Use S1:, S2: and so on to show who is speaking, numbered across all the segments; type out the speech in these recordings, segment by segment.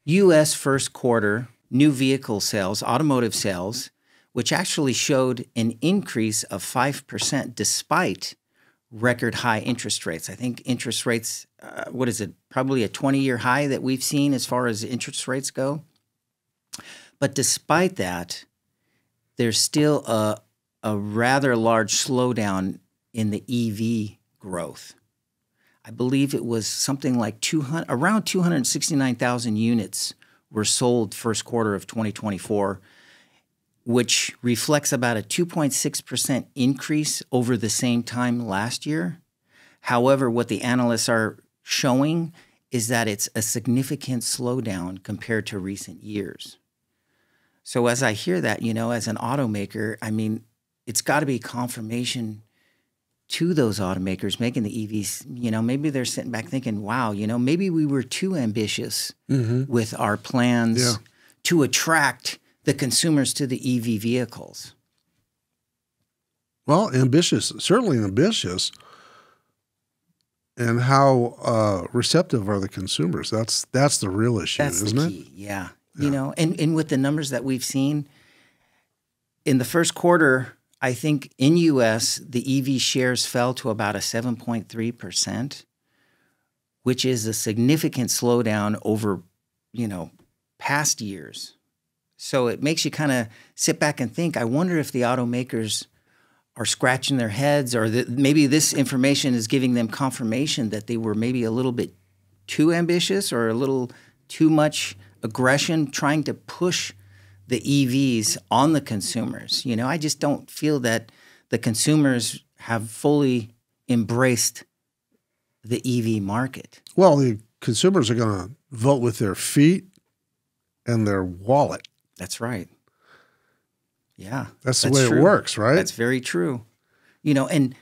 S1: U.S. first quarter new vehicle sales, automotive sales, which actually showed an increase of 5% despite record high interest rates. I think interest rates, what is it, probably a 20-year high that we've seen as far as interest rates go. But despite that, there's still a rather large slowdown in the EV growth. I believe it was something like around 269,000 units were sold first quarter of 2024, which reflects about a 2.6% increase over the same time last year. However, what the analysts are showing is that it's a significant slowdown compared to recent years. So as I hear that, as an automaker, I mean, it's got to be confirmation to those automakers making the EVs. Maybe they're sitting back thinking, wow, maybe we were too ambitious with our plans to attract the consumers to the EV vehicles.
S2: Well, ambitious, certainly ambitious. And how receptive are the consumers? That's the real issue, isn't it?
S1: Yeah. And with the numbers that we've seen in the first quarter, I think in U.S., the EV shares fell to about a 7.3%, which is a significant slowdown over, past years. So it makes you kind of sit back and think, I wonder if the automakers are scratching their heads, or that maybe this information is giving them confirmation that they were maybe a little bit too ambitious or a little too much aggression trying to push the EVs on the consumers. I just don't feel that the consumers have fully embraced the EV market.
S2: Well, the consumers are going to vote with their feet and their wallet.
S1: That's right. Yeah.
S2: That's the way it works, right?
S1: That's very true. And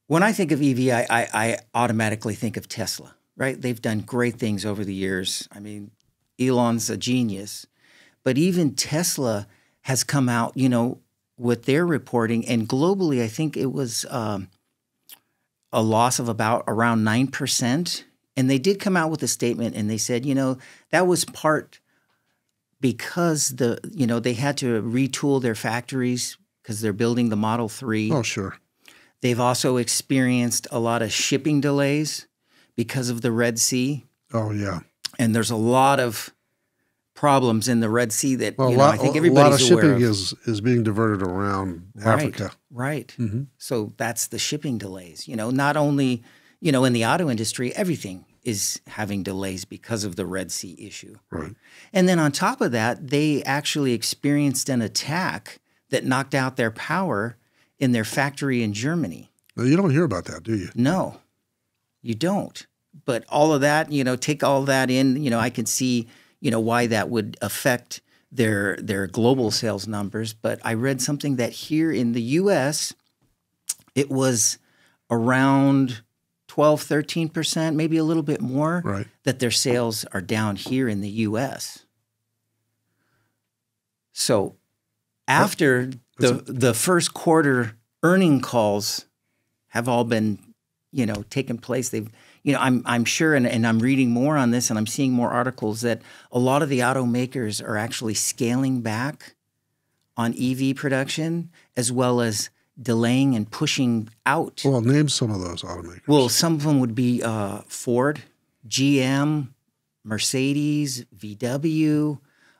S1: when I think of EV, I automatically think of Tesla, right? They've done great things over the years. I mean, Elon's a genius. But even Tesla has come out, with their reporting, and globally, I think it was a loss of around 9%. And they did come out with a statement, and they said, that was part because they had to retool their factories because they're building the Model 3.
S2: Oh, sure.
S1: They've also experienced a lot of shipping delays because of the Red Sea.
S2: Oh, yeah.
S1: And there's a lot of problems in the Red Sea that I think everybody's aware of.
S2: A lot of shipping is being diverted around Africa.
S1: Right. Mm-hmm. So that's the shipping delays. Not only, in the auto industry, everything is having delays because of the Red Sea issue.
S2: Right.
S1: And then on top of that, they actually experienced an attack that knocked out their power in their factory in Germany.
S2: Now, you don't hear about that, do you?
S1: No, you don't. But all of that, take all that in, I can see why that would affect their global sales numbers. But I read something that here in the U.S., it was around 12, 13%, maybe a little bit more,
S2: right,
S1: that their sales are down here in the U.S. So after the first quarter earning calls have all been, taken place, they've I'm sure, and I'm reading more on this, and I'm seeing more articles that a lot of the automakers are actually scaling back on EV production, as well as delaying and pushing out.
S2: Well, name some of those automakers.
S1: Well, some of them would be Ford, GM, Mercedes, VW,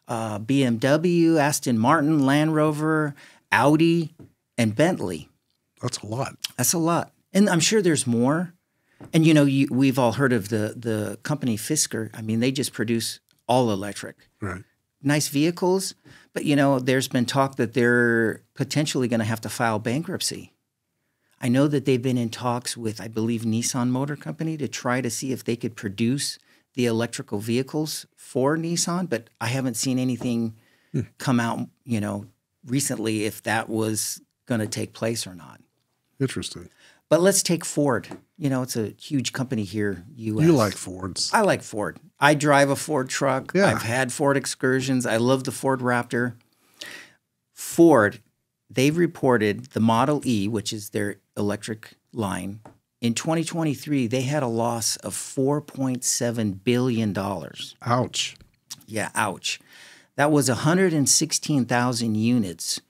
S1: BMW, Aston Martin, Land Rover, Audi, and Bentley.
S2: That's a lot.
S1: That's a lot. And I'm sure there's more. And, we've all heard of the company Fisker. I mean, they just produce all electric.
S2: Right.
S1: Nice vehicles. But, there's been talk that they're potentially going to have to file bankruptcy. I know that they've been in talks with, I believe, Nissan Motor Company to try to see if they could produce the electrical vehicles for Nissan. But I haven't seen anything come out, recently if that was going to take place or not.
S2: Interesting.
S1: But let's take Ford. It's a huge company here, U.S.
S2: You like Fords.
S1: I like Ford. I drive a Ford truck.
S2: Yeah.
S1: I've had Ford Excursions. I love the Ford Raptor. Ford, they've reported the Model E, which is their electric line, in 2023, they had a loss of $4.7 billion.
S2: Ouch.
S1: Yeah, ouch. That was 116,000 units.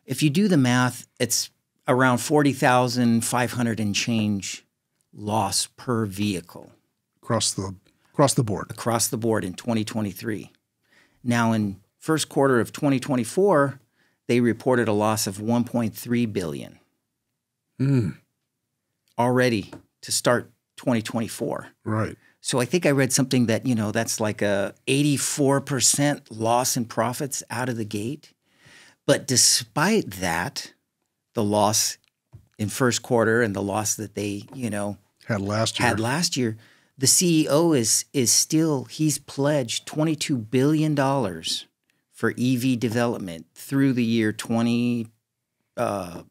S1: If you do the math, it's around 40,500 and change loss per vehicle.
S2: Across the board.
S1: Across the board in 2023. Now, in first quarter of 2024, they reported a loss of $1.3 billion. Already to start 2024.
S2: Right.
S1: So I think I read something that, that's like a 84% loss in profits out of the gate. But despite that, the loss in first quarter and the loss that they,
S2: had last year, the CEO is still, he's pledged $22 billion
S1: for EV development through the year 25.
S2: Oh,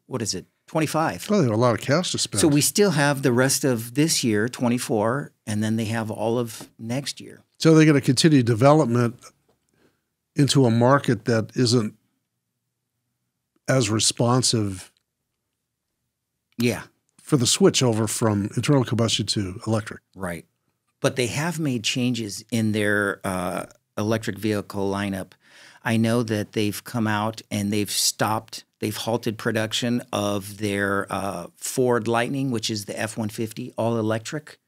S2: they have a lot of cash to spend.
S1: So we still have the rest of this year, 24, and then they have all of next year.
S2: So they're going to continue development into a market that isn't as responsive.
S1: Yeah.
S2: For the switch over from internal combustion to electric.
S1: Right. But they have made changes in their electric vehicle lineup. I know that they've come out and they've halted production of their Ford Lightning, which is the F-150, all electric.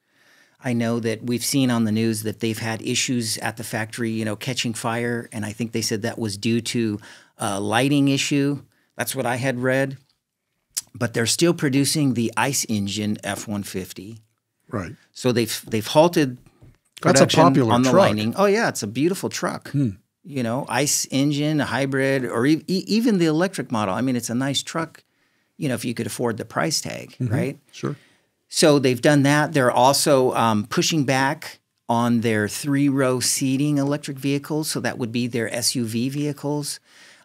S1: I know that we've seen on the news that they've had issues at the factory, catching fire. And I think they said that was due to a lighting issue. That's what I had read. But they're still producing the ICE engine F-150.
S2: Right.
S1: So they've halted production
S2: That's a popular
S1: on the
S2: truck.
S1: Lightning. Oh, yeah, it's a beautiful truck. ICE engine, a hybrid, or even the electric model. I mean, it's a nice truck, if you could afford the price tag, right?
S2: Sure.
S1: So they've done that. They're also pushing back on their 3-row seating electric vehicles. So that would be their SUV vehicles.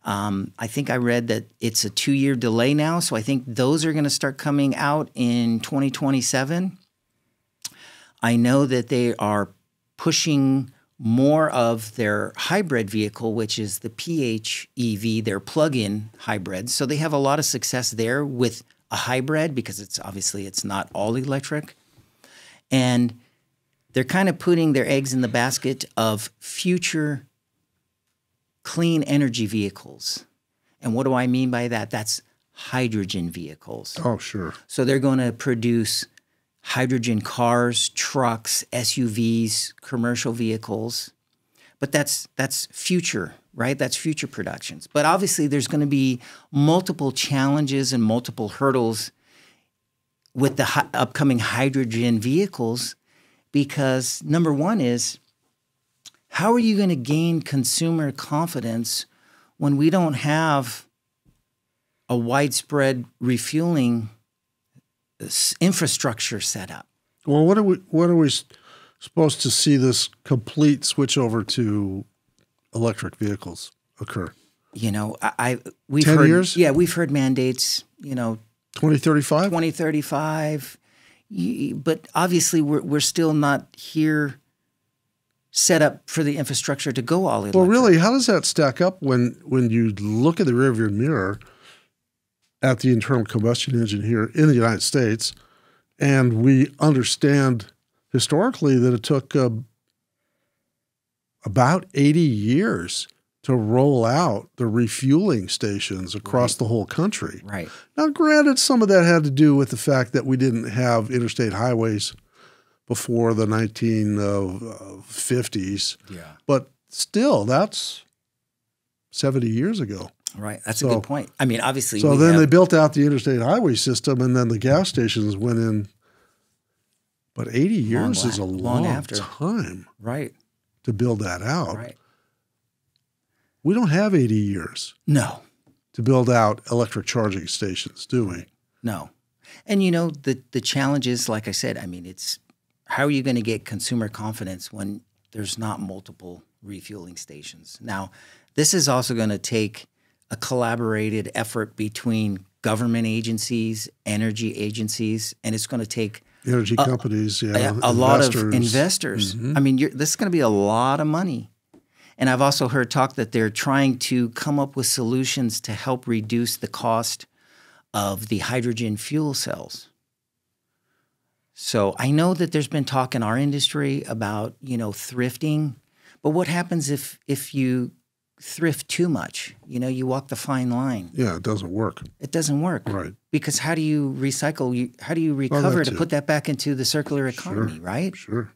S1: I think I read that it's a 2-year delay now. So I think those are going to start coming out in 2027. I know that they are pushing more of their hybrid vehicle, which is the PHEV, their plug-in hybrid. So they have a lot of success there with a hybrid because it's not all electric. And they're kind of putting their eggs in the basket of future clean energy vehicles. And what do I mean by that? That's hydrogen vehicles.
S2: Oh, sure.
S1: So they're going to produce hydrogen cars, trucks, SUVs, commercial vehicles. But that's future, right? That's future productions. But obviously there's going to be multiple challenges and multiple hurdles with the upcoming hydrogen vehicles because number one is, how are you going to gain consumer confidence when we don't have a widespread refueling infrastructure set up?
S2: Well, when are we supposed to see this complete switch over to electric vehicles occur?
S1: We've
S2: 10
S1: heard
S2: years?
S1: Yeah, we've heard mandates.
S2: 2035.
S1: 2035, but obviously we're still not here set up for the infrastructure to go all electric.
S2: Well, really, how does that stack up when you look at the rearview mirror at the internal combustion engine here in the United States, and we understand historically that it took about 80 years to roll out the refueling stations across the whole country.
S1: Right.
S2: Now, granted, some of that had to do with the fact that we didn't have interstate highways before the 1950s.
S1: Yeah.
S2: But still, that's 70 years ago.
S1: Right. That's a good point. I mean, obviously.
S2: So then they built out the interstate highway system, and then the gas stations went in. But 80 years is a long time,
S1: right,
S2: to build that out.
S1: Right.
S2: We don't have 80 years.
S1: No.
S2: To build out electric charging stations, do we?
S1: No. And the challenge is, like I said, I mean, it's how are you going to get consumer confidence when there's not multiple refueling stations? Now, this is also going to take a collaborated effort between government agencies, energy agencies, and it's going to take
S2: energy companies,
S1: a lot of investors.
S2: Mm-hmm.
S1: I mean, this is going to be a lot of money. And I've also heard talk that they're trying to come up with solutions to help reduce the cost of the hydrogen fuel cells. So I know that there's been talk in our industry about, thrifting, but what happens if you thrift too much? You walk the fine line.
S2: Yeah, it doesn't work.
S1: It doesn't work.
S2: Right.
S1: Because how do you recycle? How do you recover to put that back into the circular economy, right?
S2: Sure.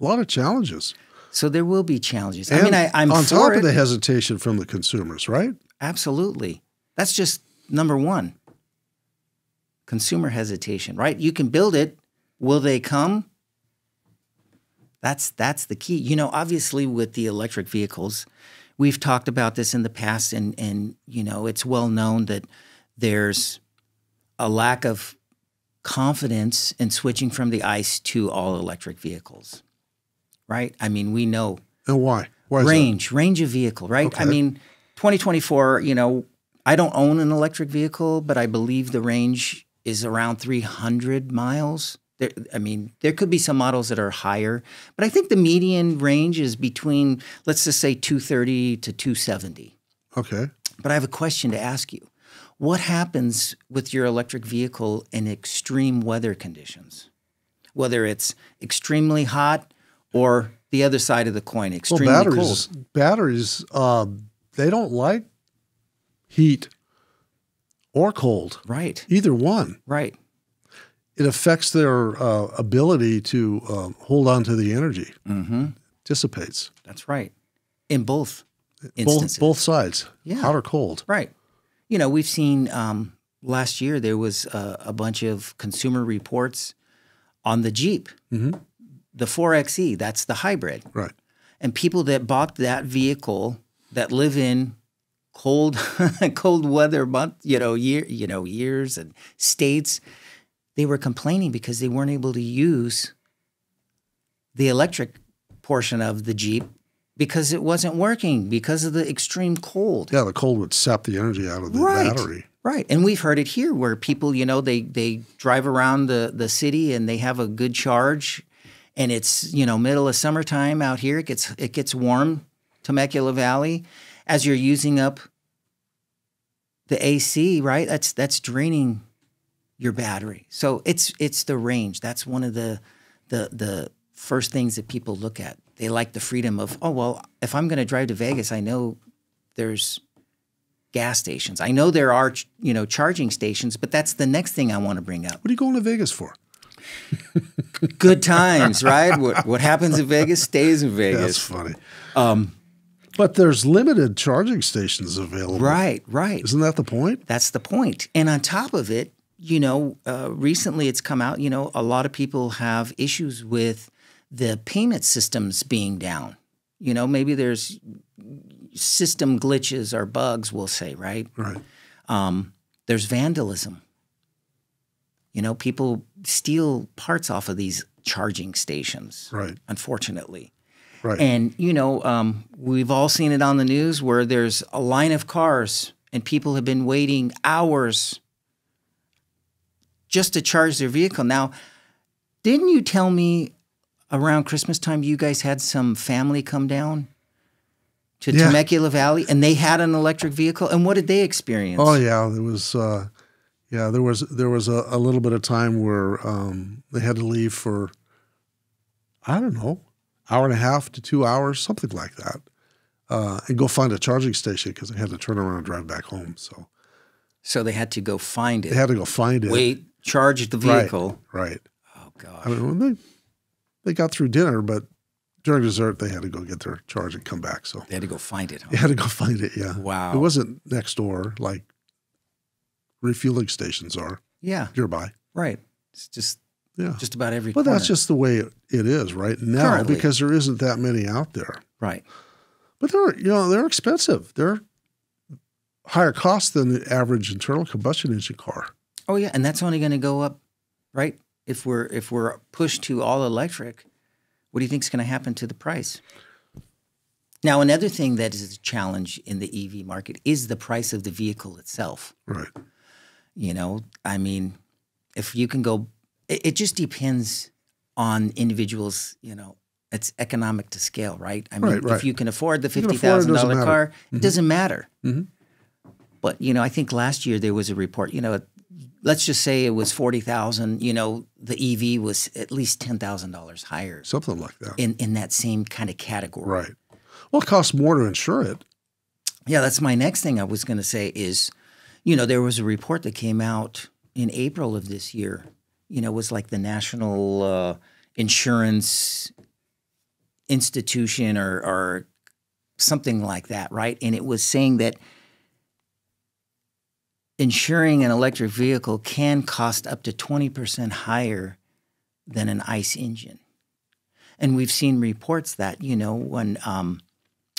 S2: A lot of challenges.
S1: So there will be challenges.
S2: And
S1: I'm
S2: on
S1: for
S2: top
S1: it.
S2: of the hesitation from the consumers, right?
S1: Absolutely. That's just number one. Consumer hesitation, right? You can build it. Will they come? That's the key. Obviously with the electric vehicles, we've talked about this in the past, and it's well known that there's a lack of confidence in switching from the ICE to all electric vehicles, right? I mean, we know.
S2: And why? Why is
S1: range of vehicle, right?
S2: Okay.
S1: I mean, 2024, I don't own an electric vehicle, but I believe the range is around 300 miles. There could be some models that are higher, but I think the median range is between, let's just say 230 to 270.
S2: Okay.
S1: But I have a question to ask you. What happens with your electric vehicle in extreme weather conditions? Whether it's extremely hot or the other side of the coin, extremely cold.
S2: Batteries, they don't like heat or cold.
S1: Right.
S2: Either one.
S1: Right.
S2: It affects their ability to hold on to the energy.
S1: Mm-hmm.
S2: Dissipates.
S1: That's right. In both instances.
S2: Both sides.
S1: Yeah.
S2: Hot or cold.
S1: Right. We've seen last year there was a bunch of consumer reports on the Jeep,
S2: Mm-hmm.
S1: the 4xe, that's the hybrid.
S2: Right.
S1: And people that bought that vehicle that live in cold weather years and states, they were complaining because they weren't able to use the electric portion of the Jeep because it wasn't working because of the extreme cold.
S2: Yeah, the cold would sap the energy out of the battery.
S1: Right. And we've heard it here where people, they drive around the city and they have a good charge, and it's, middle of summertime out here. It gets warm, Temecula Valley, as you're using up the AC, right? That's draining your battery. So it's the range. That's one of the first things that people look at. They like the freedom of, if I'm going to drive to Vegas, I know there's gas stations. I know there are, charging stations, but that's the next thing I want to bring up.
S2: What are you going to Vegas for?
S1: Good times, right? What happens in Vegas stays in Vegas.
S2: That's funny. But there's limited charging stations available.
S1: Right.
S2: Isn't that the point?
S1: That's the point. And on top of it, recently it's come out, a lot of people have issues with the payment systems being down. Maybe there's system glitches or bugs, we'll say, right?
S2: Right.
S1: There's vandalism. People steal parts off of these charging stations.
S2: Right.
S1: Unfortunately.
S2: Right.
S1: And, we've all seen it on the news where there's a line of cars and people have been waiting hours just to charge their vehicle. Now, didn't you tell me around Christmas time you guys had some family come down to Temecula Valley and they had an electric vehicle? And what did they experience?
S2: Oh, yeah. There was a little bit of time where they had to leave for, I don't know, hour and a half to 2 hours, something like that, and go find a charging station because they had to turn around and drive back home. So
S1: they had to go find it.
S2: They had to go find it.
S1: Wait, charge the vehicle.
S2: Right.
S1: Oh, gosh.
S2: I mean, they got through dinner, but during dessert, they had to go get their charge and come back. So
S1: they had to go find it. Huh?
S2: They had to go find it, yeah.
S1: Wow.
S2: It wasn't next door like refueling stations are.
S1: Yeah.
S2: Nearby.
S1: Right. It's just about every
S2: But
S1: corner.
S2: that's just the way it is right now.
S1: Currently.
S2: Because there isn't that many out there.
S1: Right.
S2: But they're expensive. They're higher cost than the average internal combustion engine car.
S1: Oh yeah, and that's only going to go up, right? If we're pushed to all electric, what do you think is going to happen to the price? Now, another thing that is a challenge in the EV market is the price of the vehicle itself.
S2: Right.
S1: If you can go, it just depends on individuals. It's economic to scale, right?
S2: Right.
S1: If you can afford the
S2: You can afford it,
S1: $50,000 car,
S2: Mm-hmm.
S1: it doesn't matter.
S2: Mm-hmm.
S1: But I think last year there was a report. let's just say it was 40,000, the EV was at least $10,000 higher.
S2: Something like that.
S1: In that same kind of category.
S2: Right. Well, it costs more to insure it.
S1: Yeah, that's my next thing I was going to say is, there was a report that came out in April of this year. It was like the National Insurance Institution or something like that, right? And it was saying that insuring an electric vehicle can cost up to 20% higher than an ICE engine. And we've seen reports that, when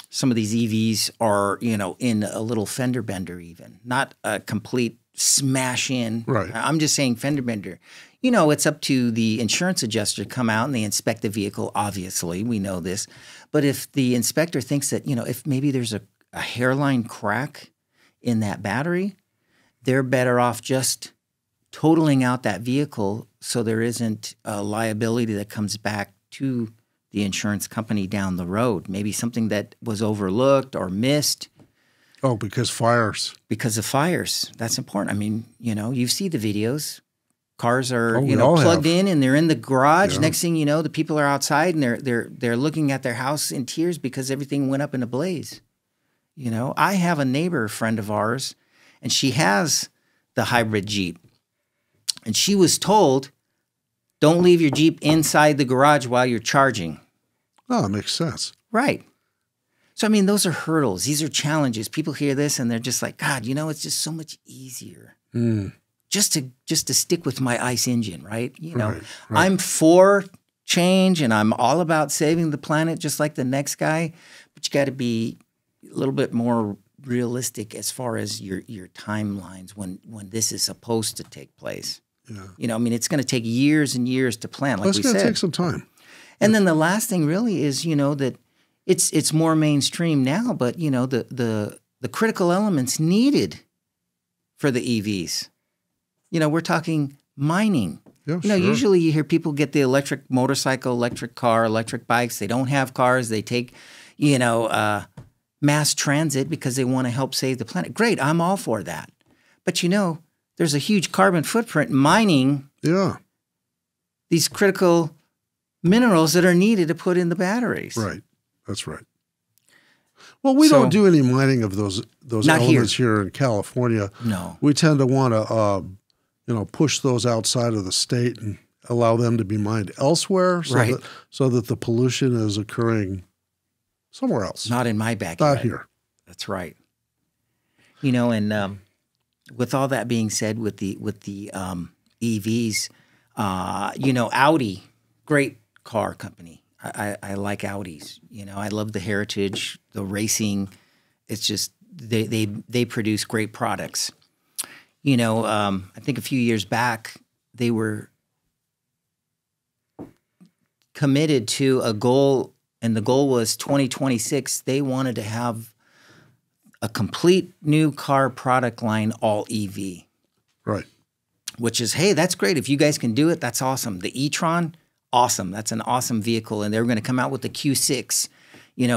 S1: some of these EVs are, in a little fender bender even, not a complete smash in.
S2: Right.
S1: I'm just saying fender bender. It's up to the insurance adjuster to come out and they inspect the vehicle, obviously. We know this. But if the inspector thinks that, if maybe there's a hairline crack in that battery, they're better off just totaling out that vehicle so there isn't a liability that comes back to the insurance company down the road. Maybe something that was overlooked or missed.
S2: Oh, because fires.
S1: Because of fires. That's important. I mean, you see the videos. Cars are,
S2: all
S1: plugged
S2: have.
S1: in and they're in the garage.
S2: Yeah.
S1: Next thing you know, the people are outside and they're looking at their house in tears because everything went up in a blaze. I have a neighbor friend of ours, and she has the hybrid Jeep. And she was told, don't leave your Jeep inside the garage while you're charging.
S2: Oh, it makes sense.
S1: Right. So, I mean, those are hurdles. These are challenges. People hear this and they're just like, God, it's just so much easier just to stick with my ICE engine, right?
S2: Right.
S1: I'm for change and I'm all about saving the planet just like the next guy, but you got to be a little bit more realistic as far as your timelines when this is supposed to take place.
S2: Yeah.
S1: It's going to take years and years to plan, like we said.
S2: It's going to take some time.
S1: And then the last thing really is, that it's more mainstream now, but the critical elements needed for the EVs. We're talking mining.
S2: Yeah, sure.
S1: Usually you hear people get the electric motorcycle, electric car, electric bikes. They don't have cars. They take, mass transit because they want to help save the planet. Great, I'm all for that. But there's a huge carbon footprint mining these critical minerals that are needed to put in the batteries.
S2: Right. That's right. Well, we don't do any mining of those elements here in California.
S1: No.
S2: We tend to want to push those outside of the state and allow them to be mined elsewhere so that the pollution is occurring somewhere else.
S1: Not in my backyard.
S2: Not here.
S1: That's right. And with all that being said, with the EVs, Audi, great car company. I like Audis. I love the heritage, the racing. It's just they produce great products. I think a few years back they were committed to a goal, and the goal was 2026. They wanted to have a complete new car product line, all EV.
S2: Right.
S1: Which is, hey, that's great. If you guys can do it, that's awesome. The e-tron, awesome. That's an awesome vehicle. And they were going to come out with the Q6,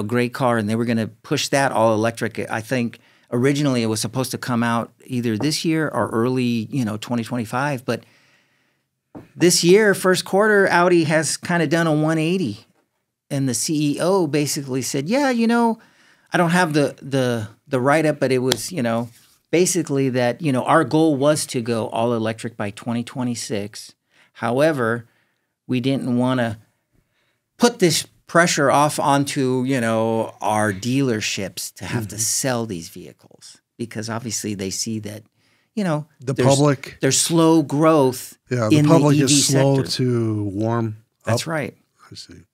S1: great car. And they were going to push that all electric. I think originally it was supposed to come out either this year or early, 2025. But this year, first quarter, Audi has kind of done a 180. And the CEO basically said, yeah, I don't have the write-up, but it was, basically that, our goal was to go all electric by 2026. However, we didn't want to put this pressure off onto, our dealerships to have to sell these vehicles because obviously they see that, there's slow growth in the EV sector.
S2: The public is slow to warm up.
S1: That's right.
S2: I see.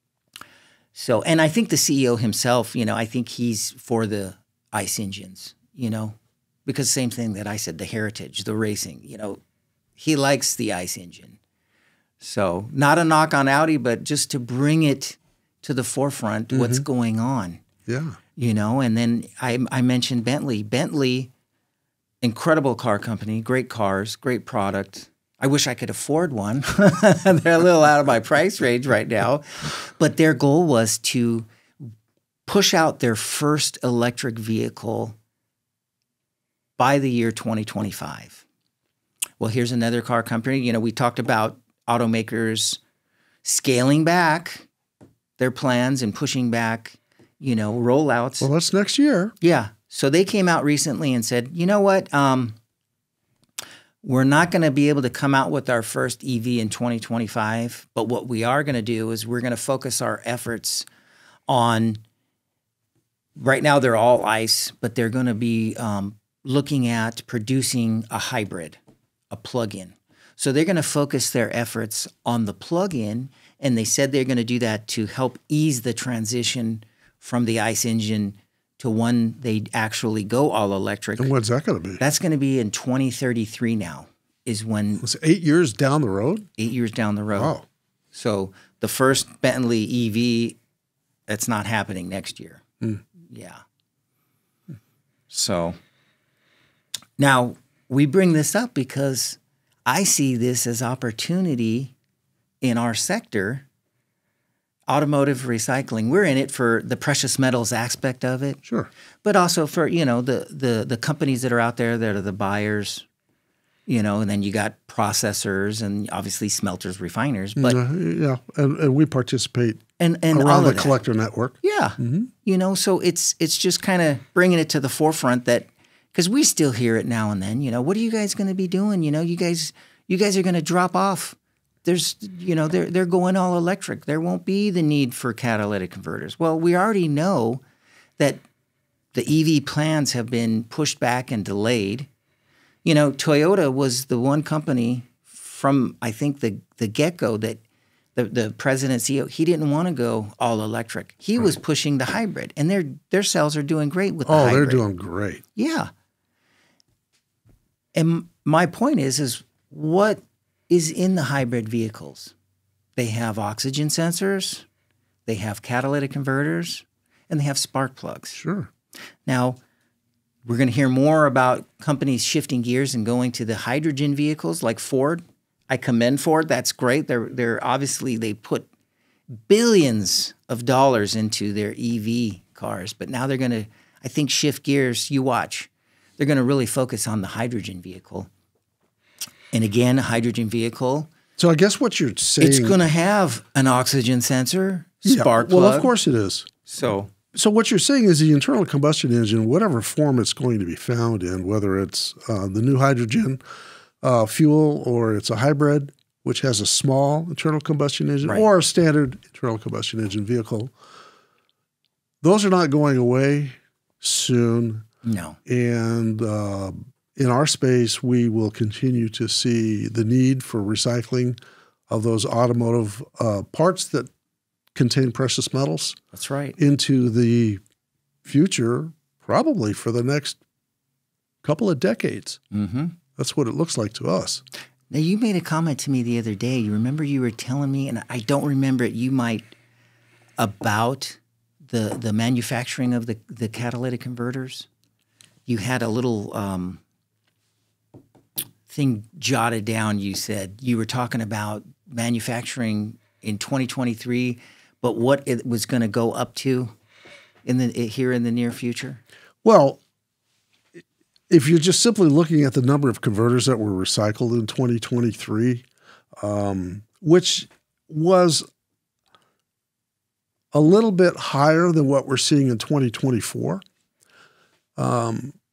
S1: So, and I think the CEO himself, I think he's for the ICE engines, because same thing that I said, the heritage, the racing, he likes the ICE engine. So not a knock on Audi, but just to bring it to the forefront, what's going on.
S2: Yeah.
S1: And then I mentioned Bentley. Bentley, incredible car company, great cars, great product. I wish I could afford one. They're a little out of my price range right now. But their goal was to push out their first electric vehicle by the year 2025. Well, here's another car company. You know, we talked about automakers scaling back their plans and pushing back, you know, rollouts.
S2: Well, that's next year.
S1: Yeah. So they came out recently and said, you know what? We're not going to be able to come out with our first EV in 2025, but what we are going to do is we're going to focus our efforts on, right now they're all ICE, but they're going to be looking at producing a hybrid, a plug-in. So they're going to focus their efforts on the plug-in, and they said they're going to do that to help ease the transition from the ICE engine to one they actually go all electric.
S2: And what's that going to be?
S1: That's going to be in 2033 now is when.
S2: It's 8 years down the road?
S1: 8 years down the road.
S2: Wow.
S1: So the first Bentley EV, that's not happening next year. Yeah. So now we bring this up because I see this as opportunity in our sector. Automotive recycling, we're in it for the precious metals aspect of it.
S2: Sure.
S1: But also for, you know, the companies that are out there that are the buyers, you know, and then you got processors and obviously smelters, refiners. But
S2: yeah, and we participate
S1: and
S2: around
S1: all
S2: the
S1: of that.
S2: collector network.
S1: Yeah. You know, so it's just kind of bringing it to the forefront that, because we still hear it now and then, you know, what are you guys going to be doing? You know, you guys are going to drop off. There's, you know, they're going all electric. There won't be the need for catalytic converters. Well, we already know that the EV plans have been pushed back and delayed. You know, Toyota was the one company from, I think, the get-go that the president CEO, he didn't want to go all electric. He was pushing the hybrid, and their sales are doing great with the hybrid.
S2: Oh, they're doing great.
S1: Yeah. And my point is what is in the hybrid vehicles? They have oxygen sensors, they have catalytic converters, and they have spark plugs.
S2: Sure.
S1: Now, we're going to hear more about companies shifting gears and going to the hydrogen vehicles like Ford. I commend Ford. That's great. They're obviously, they put billions of dollars into their EV cars, but now they're going to, I think, shift gears. You watch. They're going to really focus on the hydrogen vehicle. And again, a hydrogen vehicle.
S2: So I guess what you're saying,
S1: it's going to have an oxygen sensor, spark plug.
S2: Well, of course it is.
S1: So
S2: what you're saying is the internal combustion engine, whatever form it's going to be found in, whether it's the new hydrogen fuel or it's a hybrid, which has a small internal combustion engine, or a standard internal combustion engine vehicle, those are not going away soon.
S1: No.
S2: And in our space, we will continue to see the need for recycling of those automotive parts that contain precious metals.
S1: That's right.
S2: Into the future, probably for the next couple of decades. Mm-hmm. That's what it looks like to us.
S1: Now, you made a comment to me the other day. You remember you were telling me, and I don't remember it, you might, about the manufacturing of the catalytic converters. You had a little thing jotted down. You said you were talking about manufacturing in 2023, but what it was going to go up to here in the near future?
S2: Well, if you're just simply looking at the number of converters that were recycled in 2023, which was a little bit higher than what we're seeing in 2024,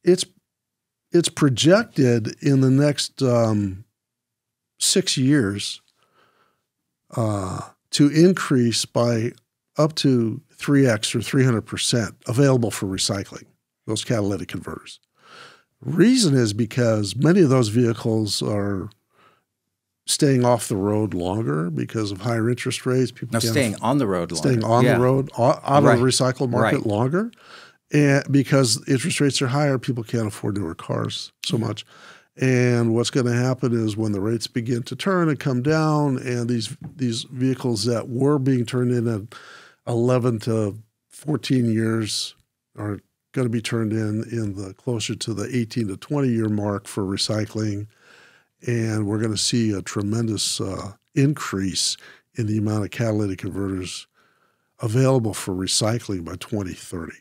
S2: it's projected in the next 6 years to increase by up to 3x or 300% available for recycling, those catalytic converters. Reason is because many of those vehicles are staying off the road longer because of higher interest rates. People
S1: staying on the road longer.
S2: Staying on the road, out of the recycled market longer. And because interest rates are higher, people can't afford newer cars so much. And what's going to happen is when the rates begin to turn and come down, and these vehicles that were being turned in at 11 to 14 years are going to be turned in the closer to the 18 to 20-year mark for recycling. And we're going to see a tremendous increase in the amount of catalytic converters available for recycling by 2030.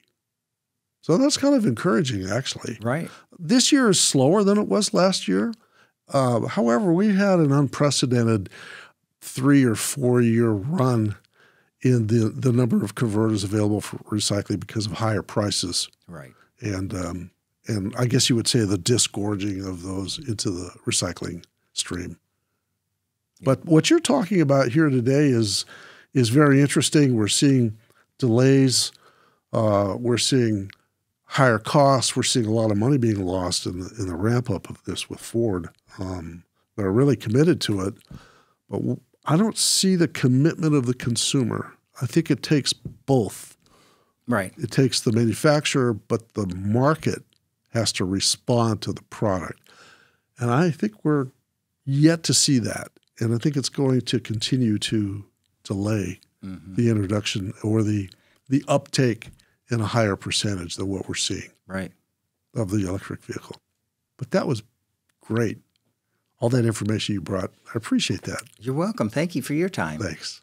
S2: So that's kind of encouraging, actually.
S1: Right.
S2: This year is slower than it was last year. However, we had an unprecedented 3 or 4 year run in the number of converters available for recycling because of higher prices.
S1: Right.
S2: And I guess you would say the disgorging of those into the recycling stream. Yeah. But what you're talking about here today is very interesting. We're seeing delays. We're seeing higher costs. We're seeing a lot of money being lost in the ramp up of this with Ford. They're really committed to it, but I don't see the commitment of the consumer. I think it takes both.
S1: Right.
S2: It takes the manufacturer, but the market has to respond to the product. And I think we're yet to see that. And I think it's going to continue to delay the introduction or the uptake in a higher percentage than what we're seeing of the electric vehicle. But that was great. All that information you brought, I appreciate that.
S1: You're welcome. Thank you for your time.
S2: Thanks.